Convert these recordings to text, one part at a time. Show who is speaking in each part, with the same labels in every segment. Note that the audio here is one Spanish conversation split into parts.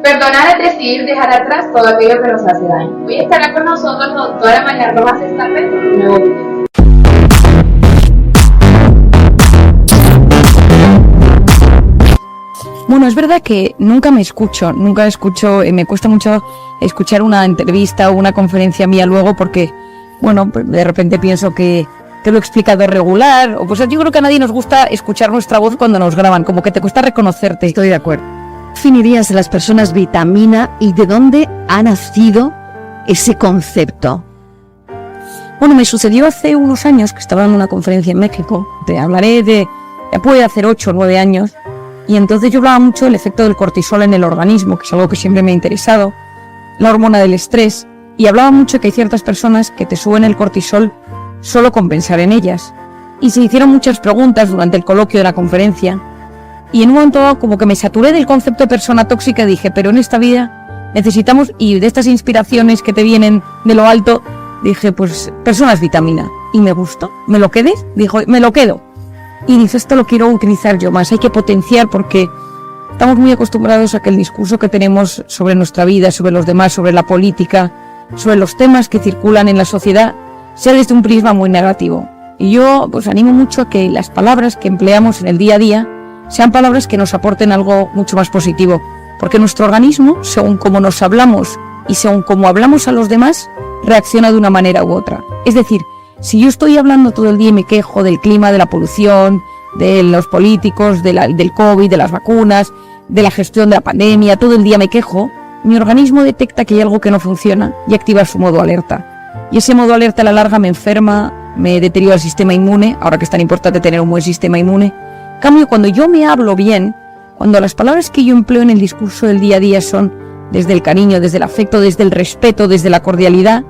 Speaker 1: Perdonar es decidir dejar atrás todo aquello que nos hace daño. Hoy estará con nosotros la doctora María Rojas Estape en un nuevo video.
Speaker 2: Bueno, es verdad que nunca escucho, me cuesta mucho escuchar una entrevista o una conferencia mía luego porque, bueno, de repente pienso que lo he explicado regular, o pues yo creo que a nadie nos gusta escuchar nuestra voz cuando nos graban, como que te cuesta reconocerte.
Speaker 3: Estoy de acuerdo. ¿Definirías a las personas vitamina y de dónde ha nacido ese concepto?
Speaker 2: Bueno, me sucedió hace unos años que estaba en una conferencia en México, te hablaré de, ya puede hacer 8 o 9 años, y entonces yo hablaba mucho del efecto del cortisol en el organismo, que es algo que siempre me ha interesado, la hormona del estrés, y hablaba mucho que hay ciertas personas que te suben el cortisol solo con pensar en ellas. Y se hicieron muchas preguntas durante el coloquio de la conferencia, y en un momento dado como que me saturé del concepto de persona tóxica y dije, pero en esta vida necesitamos, y de estas inspiraciones que te vienen de lo alto, dije, pues personas vitamina, y me gustó, ¿me lo quedé? Dijo, me lo quedo. Y dice, esto lo quiero utilizar yo más, hay que potenciar porque estamos muy acostumbrados a que el discurso que tenemos sobre nuestra vida, sobre los demás, sobre la política, sobre los temas que circulan en la sociedad, sea desde un prisma muy negativo. Y yo pues animo mucho a que las palabras que empleamos en el día a día sean palabras que nos aporten algo mucho más positivo, porque nuestro organismo, según cómo nos hablamos y según cómo hablamos a los demás, reacciona de una manera u otra. Es decir, si yo estoy hablando todo el día y me quejo del clima, de la polución, de los políticos, del COVID, de las vacunas, de la gestión de la pandemia, todo el día me quejo, mi organismo detecta que hay algo que no funciona y activa su modo alerta. Y ese modo alerta a la larga me enferma, me deteriora el sistema inmune, ahora que es tan importante tener un buen sistema inmune. En cambio, cuando yo me hablo bien, cuando las palabras que yo empleo en el discurso del día a día son desde el cariño, desde el afecto, desde el respeto, desde la cordialidad,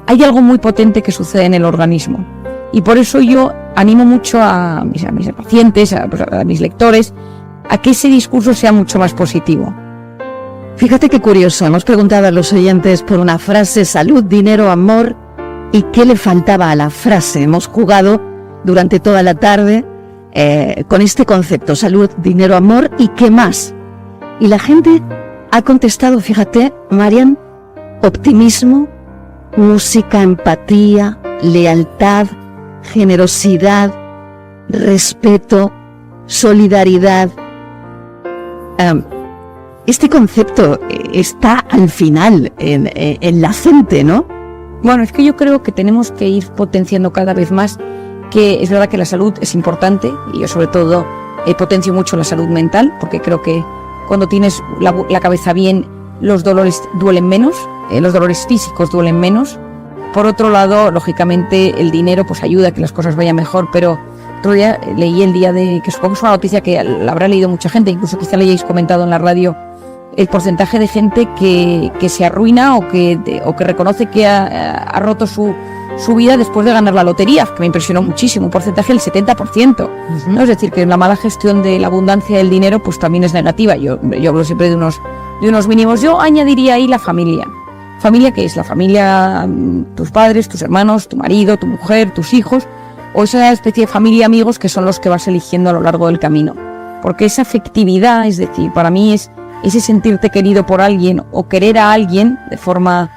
Speaker 2: hay algo muy potente que sucede en el organismo. Y por eso yo animo mucho a mis pacientes, a mis lectores, a que ese discurso sea mucho más positivo.
Speaker 3: Fíjate qué curioso, hemos preguntado a los oyentes por una frase, salud, dinero, amor, y qué le faltaba a la frase. Hemos jugado durante toda la tarde con este concepto, salud, dinero, amor, y qué más. Y la gente ha contestado, fíjate, Marian, optimismo, música, empatía, lealtad, generosidad, respeto, solidaridad. Este concepto está al final en la gente, ¿no?
Speaker 2: Bueno, es que yo creo que tenemos que ir potenciando cada vez más, que es verdad que la salud es importante, y yo sobre todo potencio mucho la salud mental, porque creo que cuando tienes la cabeza bien, los dolores duelen menos, los dolores físicos duelen menos. Por otro lado, lógicamente, el dinero pues ayuda a que las cosas vayan mejor, pero otro día leí el día de, que supongo que es una noticia que la habrá leído mucha gente, incluso quizá le hayáis comentado en la radio, el porcentaje de gente que se arruina o que reconoce que ha roto su vida después de ganar la lotería, que me impresionó muchísimo, un porcentaje del 70%. ¿No? Es decir, que la mala gestión de la abundancia del dinero pues también es negativa. Yo hablo siempre de unos mínimos. Yo añadiría ahí la familia. ¿Familia qué es? La familia, tus padres, tus hermanos, tu marido, tu mujer, tus hijos, o esa especie de familia amigos que son los que vas eligiendo a lo largo del camino. Porque esa afectividad, es decir, para mí es ese sentirte querido por alguien o querer a alguien de forma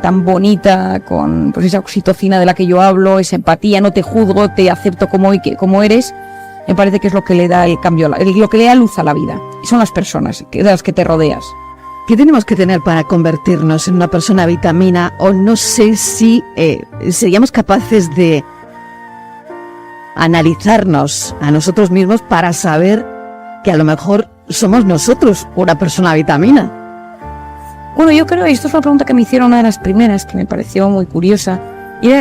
Speaker 2: tan bonita, con pues esa oxitocina de la que yo hablo, esa empatía, no te juzgo, te acepto como eres, me parece que es lo que le da el cambio, lo que le da luz a la vida. Y son las personas de las que te rodeas.
Speaker 3: ¿Qué tenemos que tener para convertirnos en una persona vitamina? O no sé si seríamos capaces de analizarnos a nosotros mismos para saber que a lo mejor somos nosotros una persona vitamina.
Speaker 2: Bueno, yo creo, y esto es una pregunta que me hicieron una de las primeras, que me pareció muy curiosa, y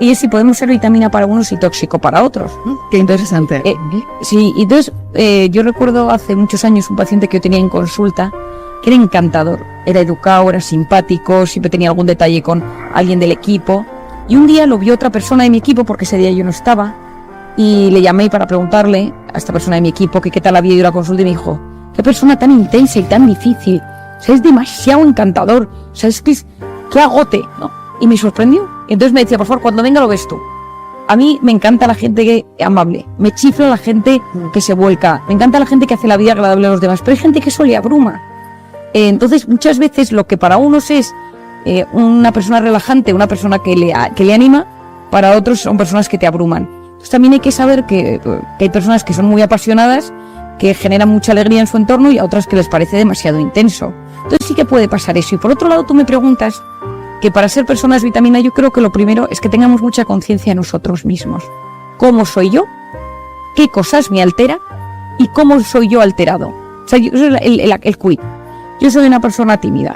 Speaker 2: es si podemos ser vitamina para unos y tóxico para otros.
Speaker 3: Qué interesante.
Speaker 2: Sí, y entonces yo recuerdo hace muchos años un paciente que yo tenía en consulta, que era encantador, era educado, era simpático, siempre tenía algún detalle con alguien del equipo, y un día lo vio otra persona de mi equipo, porque ese día yo no estaba, y le llamé para preguntarle a esta persona de mi equipo que qué tal había ido la consulta, y me dijo, qué persona tan intensa y tan difícil, o sea, es demasiado encantador, o sea, es que qué agote, ¿no? Y me sorprendió. Y entonces me decía, por favor, cuando venga lo ves tú. A mí me encanta la gente que es amable, me chifla la gente que se vuelca, me encanta la gente que hace la vida agradable a los demás, pero hay gente que eso le abruma. Entonces, muchas veces lo que para unos es una persona relajante, una persona que le anima, para otros son personas que te abruman. Entonces, también hay que saber que hay personas que son muy apasionadas, que generan mucha alegría en su entorno, y a otras que les parece demasiado intenso. Entonces sí que puede pasar eso. Y por otro lado, tú me preguntas que para ser personas vitamina, yo creo que lo primero es que tengamos mucha conciencia de nosotros mismos. ¿Cómo soy yo? ¿Qué cosas me altera? ¿Y cómo soy yo alterado? O sea, yo soy el quid. Yo soy una persona tímida.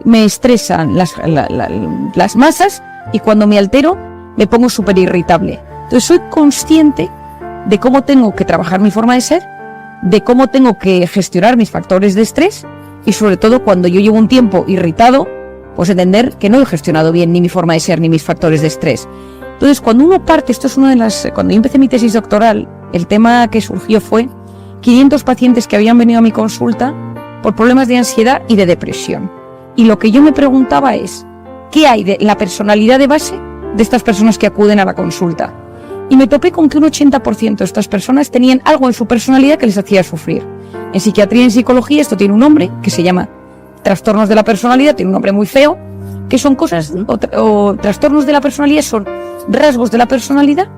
Speaker 2: Me estresan las masas, y cuando me altero me pongo súper irritable. Entonces soy consciente de cómo tengo que trabajar mi forma de ser, de cómo tengo que gestionar mis factores de estrés, y sobre todo cuando yo llevo un tiempo irritado, pues entender que no he gestionado bien ni mi forma de ser ni mis factores de estrés. Entonces, cuando uno parte, esto es cuando yo empecé mi tesis doctoral, el tema que surgió fue 500 pacientes que habían venido a mi consulta por problemas de ansiedad y de depresión. Y lo que yo me preguntaba es, ¿qué hay de la personalidad de base de estas personas que acuden a la consulta? Y me topé con que un 80% de estas personas tenían algo en su personalidad que les hacía sufrir. En psiquiatría y en psicología esto tiene un nombre que se llama trastornos de la personalidad, tiene un nombre muy feo, que son cosas, o trastornos de la personalidad son rasgos de la personalidad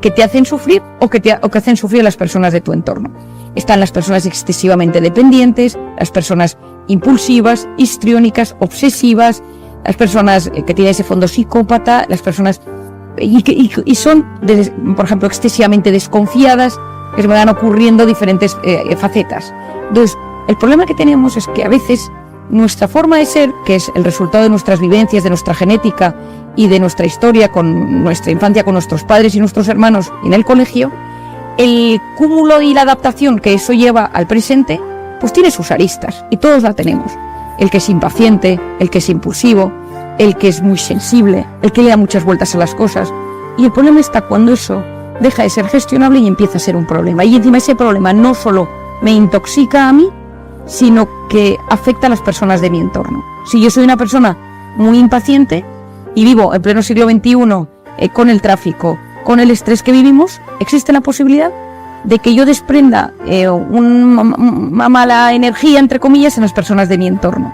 Speaker 2: que te hacen sufrir o que hacen sufrir a las personas de tu entorno. Están las personas excesivamente dependientes, las personas impulsivas, histriónicas, obsesivas, las personas que tienen ese fondo psicópata, las personas y son, por ejemplo, excesivamente desconfiadas, que se me van ocurriendo diferentes facetas. Entonces, el problema que tenemos es que a veces nuestra forma de ser, que es el resultado de nuestras vivencias, de nuestra genética y de nuestra historia con nuestra infancia, con nuestros padres y nuestros hermanos en el colegio, el cúmulo y la adaptación que eso lleva al presente, pues tiene sus aristas, y todos la tenemos. El que es impaciente, el que es impulsivo, el que es muy sensible, el que le da muchas vueltas a las cosas. Y el problema está cuando eso deja de ser gestionable y empieza a ser un problema. Y encima ese problema no solo me intoxica a mí, sino que afecta a las personas de mi entorno. Si yo soy una persona muy impaciente y vivo en pleno siglo XXI con el tráfico, con el estrés que vivimos, existe la posibilidad de que yo desprenda una mala energía, entre comillas, en las personas de mi entorno.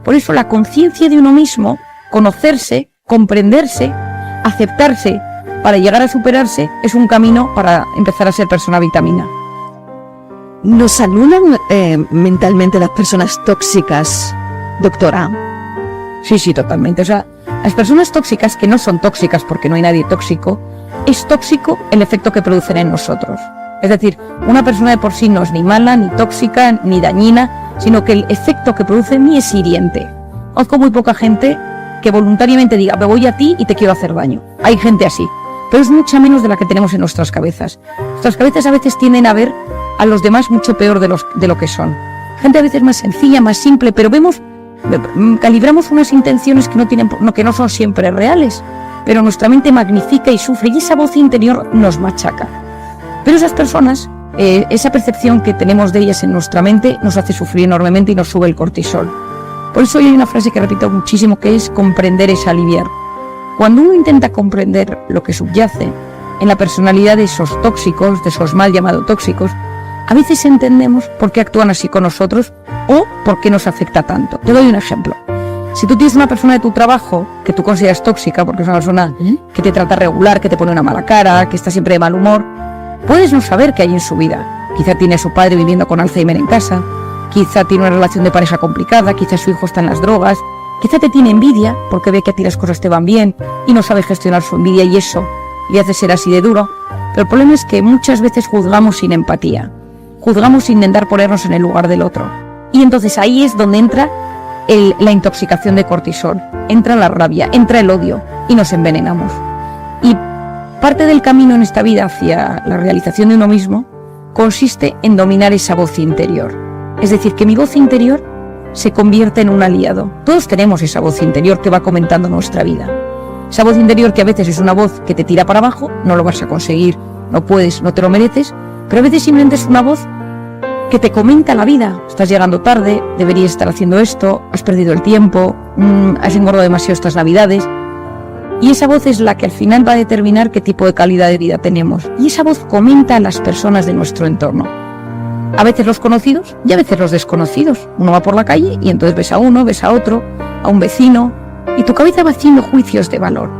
Speaker 2: Por eso la conciencia de uno mismo, conocerse, comprenderse, aceptarse para llegar a superarse, es un camino para empezar a ser persona vitamina.
Speaker 3: ¿Nos anulan mentalmente las personas tóxicas, doctora?
Speaker 2: Sí, totalmente. O sea, las personas tóxicas, que no son tóxicas porque no hay nadie tóxico, es tóxico el efecto que producen en nosotros. Es decir, una persona de por sí no es ni mala, ni tóxica, ni dañina, sino que el efecto que produce en mí es hiriente. Conozco muy poca gente que voluntariamente diga, me voy a ti y te quiero hacer daño. Hay gente así, pero es mucha menos de la que tenemos en nuestras cabezas. Nuestras cabezas a veces tienden a ver a los demás mucho peor de lo que son. Gente a veces más sencilla, más simple, pero calibramos unas intenciones que no son siempre reales, pero nuestra mente magnifica y sufre, y esa voz interior nos machaca. Pero esas personas, esa percepción que tenemos de ellas en nuestra mente nos hace sufrir enormemente y nos sube el cortisol. Por eso hay una frase que repito muchísimo, que es: comprender es aliviar. Cuando uno intenta comprender lo que subyace en la personalidad de esos tóxicos, de esos mal llamados tóxicos, a veces entendemos por qué actúan así con nosotros o por qué nos afecta tanto. Te doy un ejemplo. Si tú tienes una persona de tu trabajo que tú consideras tóxica porque es una persona que te trata regular, que te pone una mala cara, que está siempre de mal humor, puedes no saber qué hay en su vida. Quizá tiene a su padre viviendo con Alzheimer en casa, quizá tiene una relación de pareja complicada, quizá su hijo está en las drogas, quizá te tiene envidia porque ve que a ti las cosas te van bien y no sabe gestionar su envidia, y eso le hace ser así de duro. Pero el problema es que muchas veces juzgamos sin empatía, juzgamos sin intentar ponernos en el lugar del otro. Y entonces ahí es donde entra la intoxicación de cortisol, entra la rabia, entra el odio y nos envenenamos. Y parte del camino en esta vida hacia la realización de uno mismo consiste en dominar esa voz interior. Es decir, que mi voz interior se convierte en un aliado. Todos tenemos esa voz interior que va comentando nuestra vida. Esa voz interior que a veces es una voz que te tira para abajo, no lo vas a conseguir, no puedes, no te lo mereces, pero a veces simplemente es una voz que te comenta la vida. Estás llegando tarde, deberías estar haciendo esto, has perdido el tiempo, has engordado demasiado estas navidades. Y esa voz es la que al final va a determinar qué tipo de calidad de vida tenemos. Y esa voz comenta a las personas de nuestro entorno. A veces los conocidos y a veces los desconocidos. Uno va por la calle y entonces ves a uno, ves a otro, a un vecino, y tu cabeza va haciendo juicios de valor.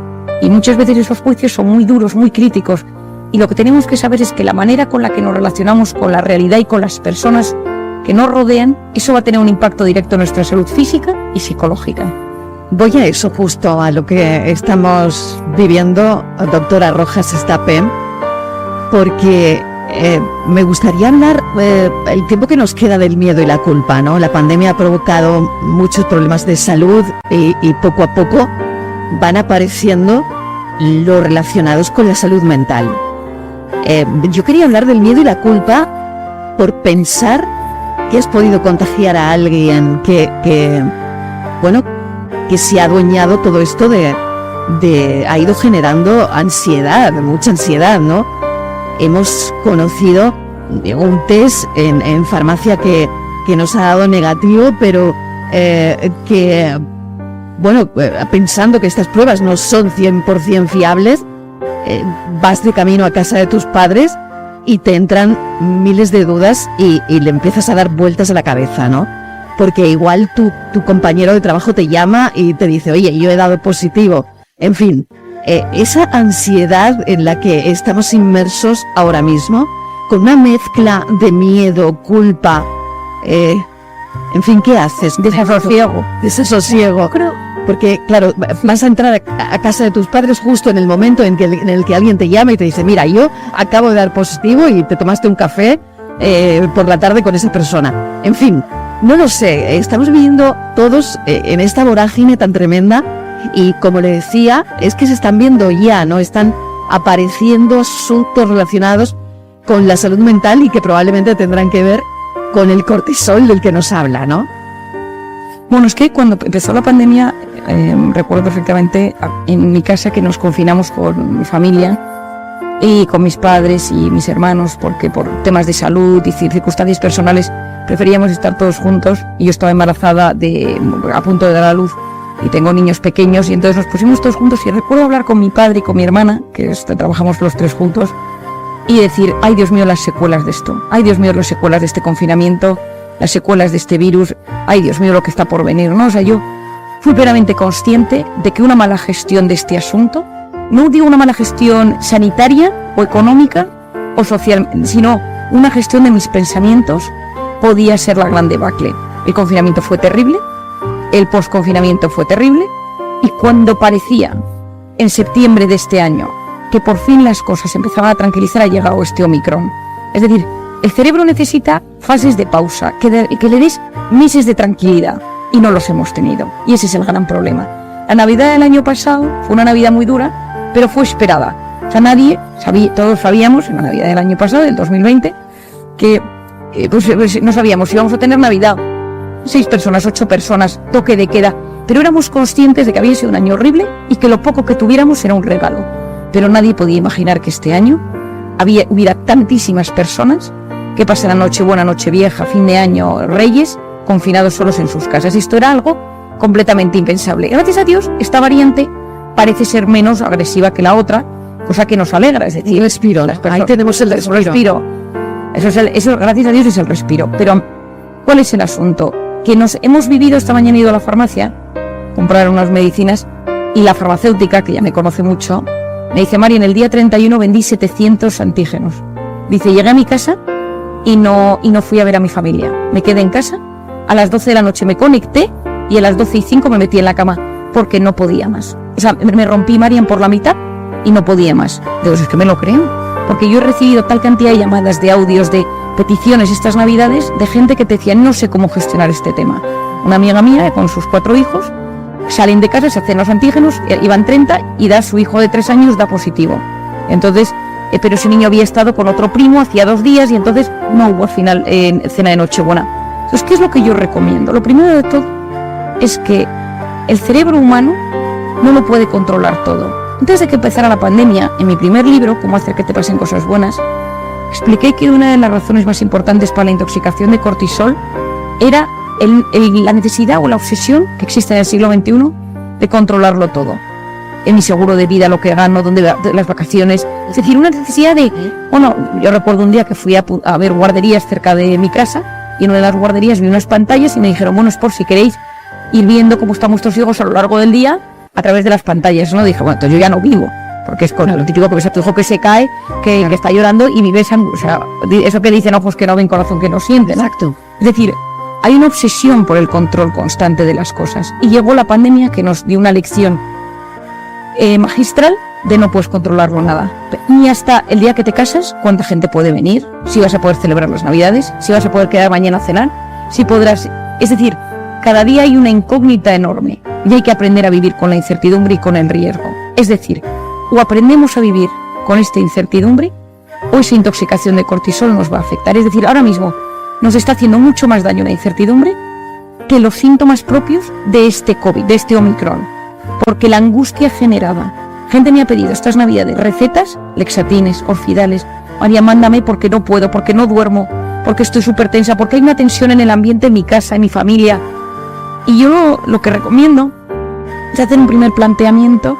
Speaker 2: Y muchas veces esos juicios son muy duros, muy críticos. Y lo que tenemos que saber es que la manera con la que nos relacionamos con la realidad y con las personas que nos rodean, eso va a tener un impacto directo en nuestra salud física y psicológica.
Speaker 3: Voy a eso justo, a lo que estamos viviendo, doctora Rojas Estape, porque me gustaría hablar el tiempo que nos queda del miedo y la culpa, ¿no? La pandemia ha provocado muchos problemas de salud y poco a poco van apareciendo los relacionados con la salud mental. Yo quería hablar del miedo y la culpa por pensar que has podido contagiar a alguien que se ha adueñado todo esto ha ido generando ansiedad, mucha ansiedad, ¿no? Hemos conocido un test en farmacia que nos ha dado negativo, pero pensando que estas pruebas no son 100% fiables, vas de camino a casa de tus padres y te entran miles de dudas y le empiezas a dar vueltas a la cabeza, ¿no? Porque igual tu compañero de trabajo te llama y te dice, oye, yo he dado positivo. En fin, esa ansiedad en la que estamos inmersos ahora mismo, con una mezcla de miedo, culpa, en fin, ¿qué haces? Desasosiego. Porque, claro, vas a entrar a casa de tus padres justo en el momento en el que alguien te llama y te dice, mira, yo acabo de dar positivo y te tomaste un café por la tarde con esa persona. En fin, no lo sé, estamos viviendo todos en esta vorágine tan tremenda y, como le decía, es que se están viendo ya, ¿no? Están apareciendo asuntos relacionados con la salud mental y que probablemente tendrán que ver con el cortisol del que nos habla, ¿no?
Speaker 2: Bueno, es que cuando empezó la pandemia, recuerdo perfectamente en mi casa que nos confinamos con mi familia y con mis padres y mis hermanos, porque por temas de salud y circunstancias personales preferíamos estar todos juntos, y yo estaba embarazada a punto de dar a luz y tengo niños pequeños, y entonces nos pusimos todos juntos, y recuerdo hablar con mi padre y con mi hermana, que trabajamos los tres juntos, y decir, ay Dios mío, las secuelas de esto, ay Dios mío, las secuelas de este confinamiento, las secuelas de este virus, ay Dios mío, lo que está por venir, ¿no? O sea, yo fui plenamente consciente de que una mala gestión de este asunto, no digo una mala gestión sanitaria o económica o social, sino una gestión de mis pensamientos, podía ser la gran debacle. El confinamiento fue terrible, el posconfinamiento fue terrible, y cuando parecía en septiembre de este año que por fin las cosas empezaban a tranquilizar, ha llegado este Omicron. Es decir, el cerebro necesita fases de pausa, que le des meses de tranquilidad, y no los hemos tenido, y ese es el gran problema. La Navidad del año pasado fue una Navidad muy dura, pero fue esperada. O sea, todos sabíamos en la Navidad del año pasado, del 2020, que no sabíamos si íbamos a tener Navidad, 6 personas, 8 personas, toque de queda, pero éramos conscientes de que había sido un año horrible y que lo poco que tuviéramos era un regalo. Pero nadie podía imaginar que este año hubiera tantísimas personas que pasaran Nochebuena, Nochevieja, fin de año, Reyes, confinados solos en sus casas. Esto era algo completamente impensable. Gracias a Dios, esta variante parece ser menos agresiva que la otra, cosa que nos alegra. Es decir,
Speaker 3: respiro, ahí tenemos el respiro.
Speaker 2: Eso, gracias a Dios, es el respiro. Pero, ¿cuál es el asunto? Que hemos vivido, esta mañana he ido a la farmacia a comprar unas medicinas, y la farmacéutica, que ya me conoce mucho, me dice, Mari, en el día 31 vendí 700 antígenos. Dice, llegué a mi casa y no fui a ver a mi familia. Me quedé en casa, a las 12 de la noche me conecté y a las 12:05 me metí en la cama porque no podía más. O sea, me rompí, Marian, por la mitad y no podía más. Digo, es que me lo creo, porque yo he recibido tal cantidad de llamadas, de audios, de peticiones estas Navidades de gente que te decía, no sé cómo gestionar este tema. Una amiga mía con sus 4 hijos salen de casa, se hacen los antígenos, iban 30 y su hijo de 3 años da positivo. Entonces, pero ese niño había estado con otro primo hacía 2 días y entonces no hubo al final cena de Nochebuena. Entonces, ¿qué es lo que yo recomiendo? Lo primero de todo es que el cerebro humano no lo puede controlar todo. Antes de que empezara la pandemia, en mi primer libro, Cómo hacer que te pasen cosas buenas, expliqué que una de las razones más importantes para la intoxicación de cortisol era la necesidad o la obsesión que existe en el siglo XXI de controlarlo todo. en mi seguro de vida lo que gano, dónde las vacaciones. Es decir, una necesidad de... Bueno, yo recuerdo un día que fui a ver guarderías cerca de mi casa y en una de las guarderías vi unas pantallas y me dijeron, bueno, es por si queréis ir viendo cómo están vuestros hijos a lo largo del día a través de las pantallas, ¿no? Dije, bueno, entonces yo ya no vivo, porque es con lo típico que ves a tu hijo que se cae, que está llorando y vives, o sea, eso que dicen ojos que no ven, corazón que no siente, ¿no?
Speaker 3: Exacto.
Speaker 2: Es decir, hay una obsesión por el control constante de las cosas y llegó la pandemia que nos dio una lección magistral de no puedes controlarlo nada. Ni hasta el día que te casas, cuánta gente puede venir, si vas a poder celebrar las Navidades, si vas a poder quedar mañana a cenar, si podrás... Es decir, cada día hay una incógnita enorme y hay que aprender a vivir con la incertidumbre y con el riesgo. Es decir, o aprendemos a vivir con esta incertidumbre o esa intoxicación de cortisol nos va a afectar. Es decir, ahora mismo nos está haciendo mucho más daño la incertidumbre que los síntomas propios de este COVID, de este Omicron. Porque la angustia generada. Gente me ha pedido estas Navidades recetas, lexatines, orfidales. María, mándame porque no puedo, porque no duermo, porque estoy súper tensa, porque hay una tensión en el ambiente, en mi casa, en mi familia. Y yo lo que recomiendo es hacer un primer planteamiento,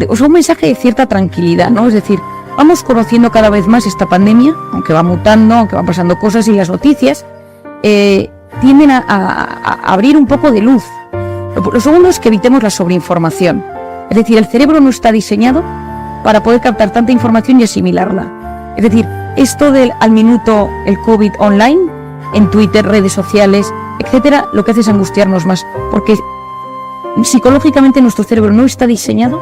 Speaker 2: o sea, un mensaje de cierta tranquilidad, ¿no? Es decir, vamos conociendo cada vez más esta pandemia, aunque va mutando, aunque van pasando cosas y las noticias tienden a abrir un poco de luz. Lo segundo es que evitemos la sobreinformación. Es decir, el cerebro no está diseñado para poder captar tanta información y asimilarla. Es decir, esto del al minuto el COVID online, en Twitter, redes sociales, etcétera, lo que hace es angustiarnos más, porque psicológicamente nuestro cerebro no está diseñado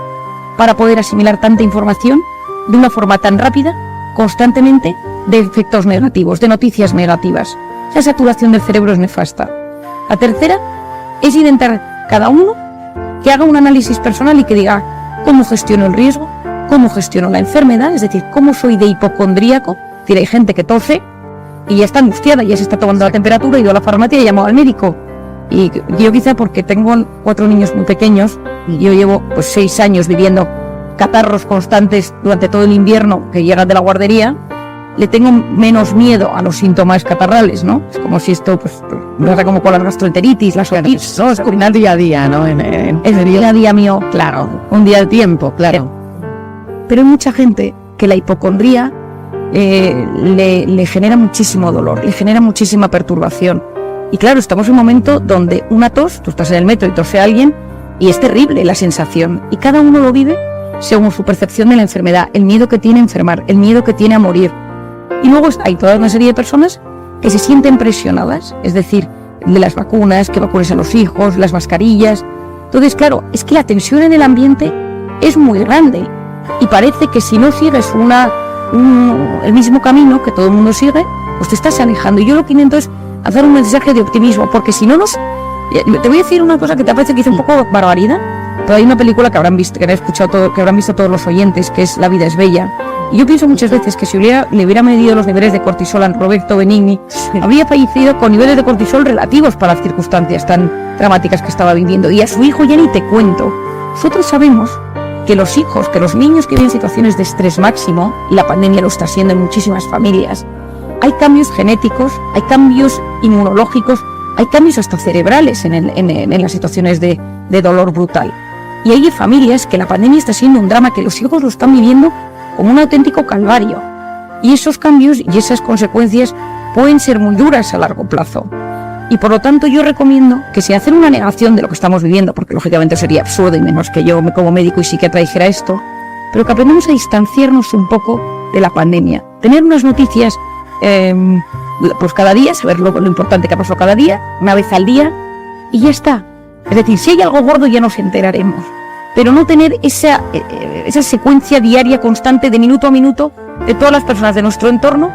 Speaker 2: para poder asimilar tanta información de una forma tan rápida, constantemente, de efectos negativos, de noticias negativas. Esa saturación del cerebro es nefasta. La tercera es intentar cada uno que haga un análisis personal y que diga cómo gestiono el riesgo, cómo gestiono la enfermedad, es decir, cómo soy de hipocondríaco. Es decir, hay gente que tose y ya está angustiada, ya se está tomando la temperatura, ha ido a la farmacia y ha llamado al médico. Y yo quizá porque tengo 4 niños muy pequeños, y yo llevo pues 6 años viviendo catarros constantes durante todo el invierno que llegan de la guardería, le tengo menos miedo a los síntomas catarrales, ¿no? Es como si esto, pues, no sé, como con la gastroenteritis, las otitis, ¿no?
Speaker 3: Es como un día a día, ¿no?
Speaker 2: Es el día a día mío,
Speaker 3: Claro, un día al tiempo, claro.
Speaker 2: Pero hay mucha gente que la hipocondría le genera muchísimo dolor, le genera muchísima perturbación. Y claro, estamos en un momento donde una tos, tú estás en el metro y tose a alguien, y es terrible la sensación. Y cada uno lo vive según su percepción de la enfermedad, el miedo que tiene a enfermar, el miedo que tiene a morir. Y luego hay toda una serie de personas que se sienten presionadas, es decir, de las vacunas, que vacunes a los hijos, las mascarillas. Entonces, claro, es que la tensión en el ambiente es muy grande y parece que si no sigues el mismo camino que todo el mundo sigue, pues te estás alejando. Y yo lo que intento es hacer un mensaje de optimismo, porque si no te voy a decir una cosa que te parece que hice un poco barbaridad, pero hay una película que habrán visto, que habrán visto todos los oyentes, que es La vida es bella. Y yo pienso muchas veces que si le hubiera medido los niveles de cortisol a Roberto Benigni, habría fallecido con niveles de cortisol relativos para las circunstancias tan dramáticas que estaba viviendo. Y a su hijo ya ni te cuento. Nosotros sabemos que los hijos, que los niños que viven situaciones de estrés máximo, y la pandemia lo está haciendo en muchísimas familias, hay cambios genéticos, hay cambios inmunológicos, hay cambios hasta cerebrales en las situaciones de dolor brutal. Y hay familias que la pandemia está siendo un drama, que los hijos lo están viviendo como un auténtico calvario. Y esos cambios y esas consecuencias pueden ser muy duras a largo plazo. Y por lo tanto yo recomiendo que si hacen una negación de lo que estamos viviendo, porque lógicamente sería absurdo y menos que yo como médico y psiquiatra dijera esto, pero que aprendamos a distanciarnos un poco de la pandemia. Tener unas noticias pues cada día, saber lo importante que ha pasado cada día, una vez al día, y ya está. Es decir, si hay algo gordo ya nos enteraremos, pero no tener esa secuencia diaria constante de minuto a minuto de todas las personas de nuestro entorno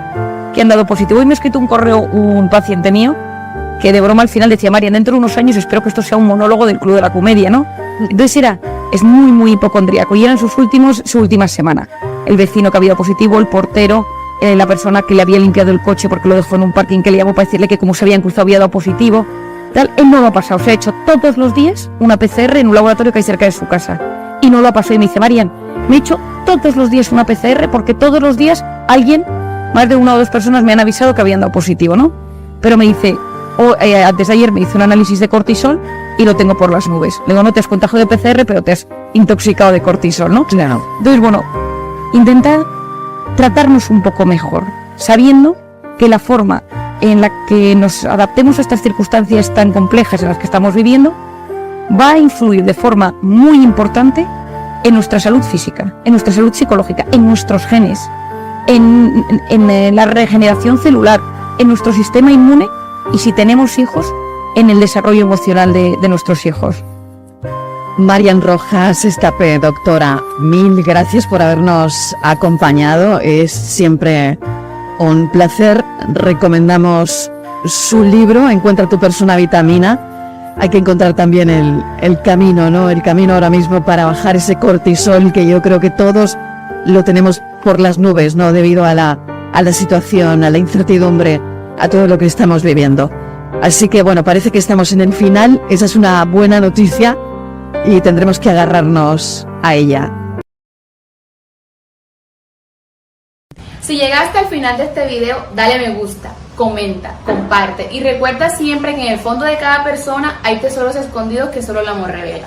Speaker 2: que han dado positivo. Hoy me ha escrito un correo un paciente mío que de broma al final decía: María, dentro de unos años espero que esto sea un monólogo del Club de la Comedia, ¿no? Entonces es muy hipocondríaco y eran su última semana. El vecino que había dado positivo, el portero, la persona que le había limpiado el coche porque lo dejó en un parking, que le llamó para decirle que como se habían cruzado había dado positivo. Él no lo ha pasado, se ha hecho todos los días una PCR en un laboratorio que hay cerca de su casa y no lo ha pasado. Y me dice: Marian, me he hecho todos los días una PCR porque todos los días alguien, más de 1 o 2 personas me han avisado que habían dado positivo, ¿no? Pero me dice: O antes de ayer me hice un análisis de cortisol y lo tengo por las nubes. Le digo, no te has contagiado de PCR, pero te has intoxicado de cortisol, ¿no?
Speaker 3: Claro.
Speaker 2: Entonces, bueno, intentar tratarnos un poco mejor, sabiendo que la forma en la que nos adaptemos a estas circunstancias tan complejas en las que estamos viviendo va a influir de forma muy importante en nuestra salud física, en nuestra salud psicológica, en nuestros genes, en la regeneración celular, en nuestro sistema inmune y, si tenemos hijos, en el desarrollo emocional de nuestros hijos.
Speaker 3: Marian Rojas Estapé, doctora, mil gracias por habernos acompañado. Es siempre un placer. Recomendamos su libro, Encuentra tu persona vitamina. Hay que encontrar también el camino, ¿no? El camino ahora mismo para bajar ese cortisol que yo creo que todos lo tenemos por las nubes, ¿no? Debido a la situación, a la incertidumbre, a todo lo que estamos viviendo. Así que bueno, parece que estamos en el final. Esa es una buena noticia y tendremos que agarrarnos a ella.
Speaker 1: Si llegaste al final de este video, dale me gusta, comenta, comparte y recuerda siempre que en el fondo de cada persona hay tesoros escondidos que solo el amor revela.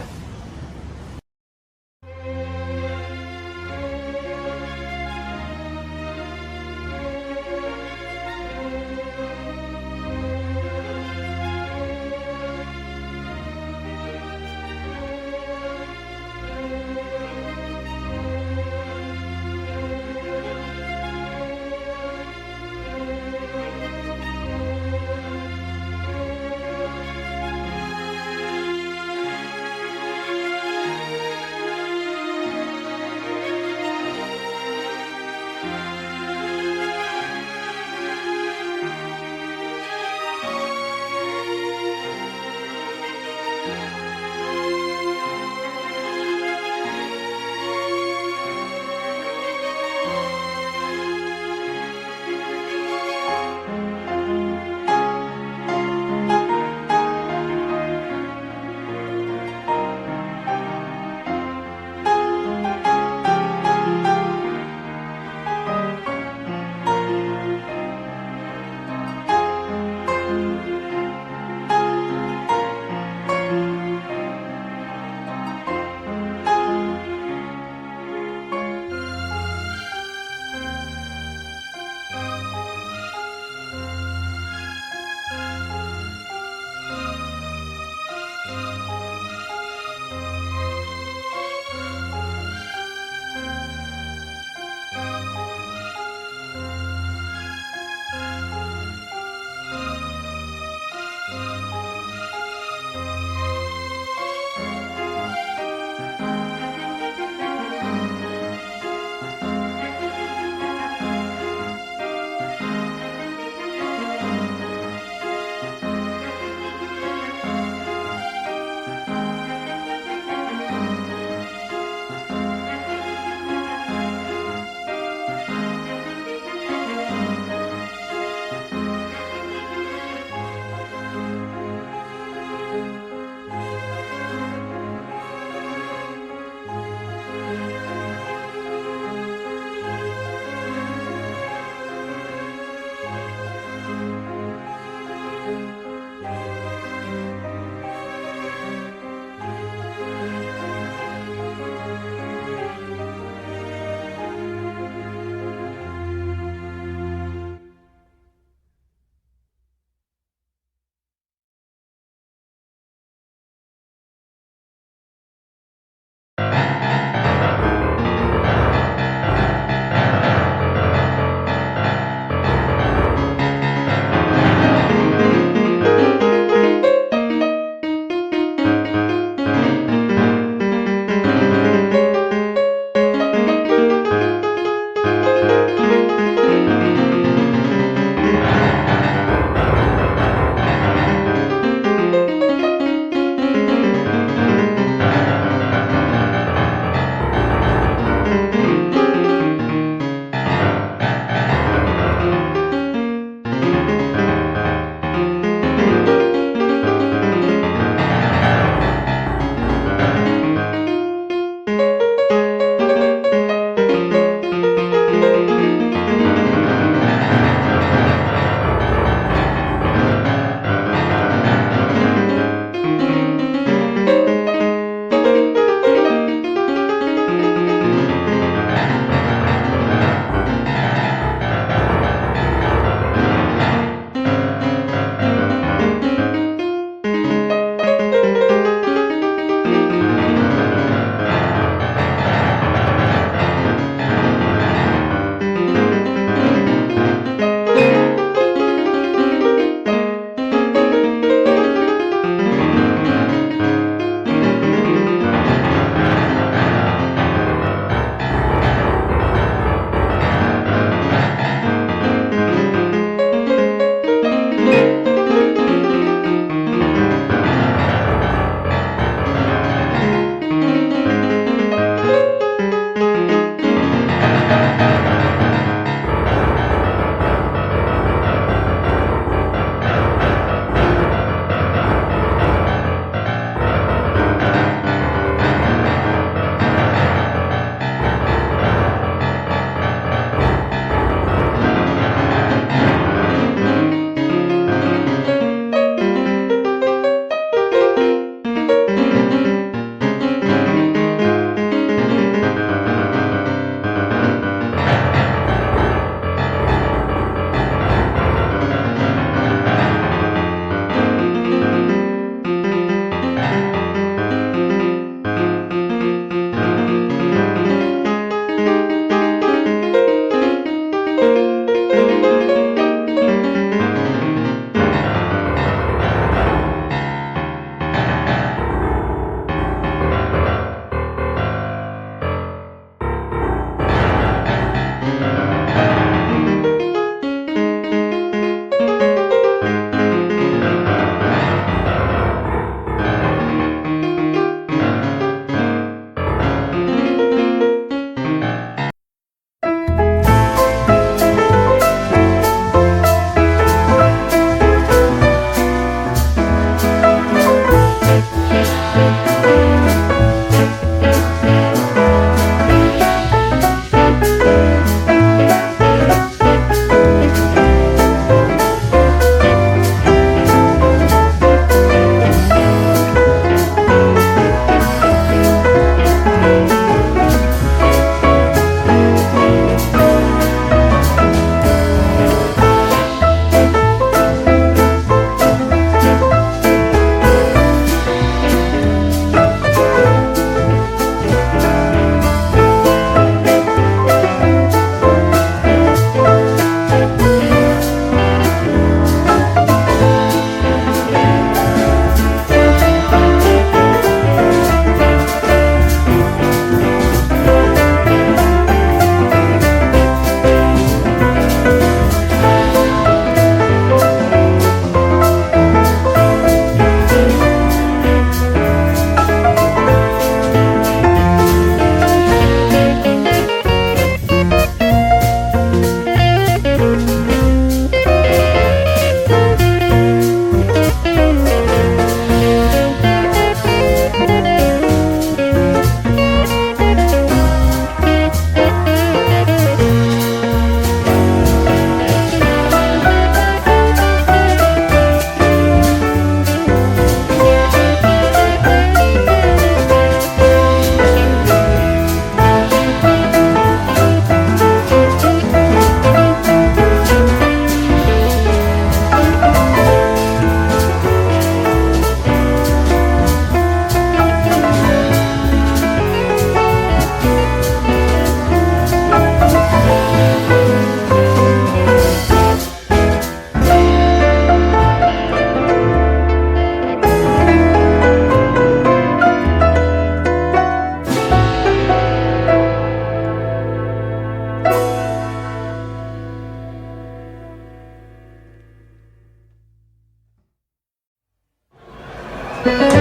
Speaker 3: Chao.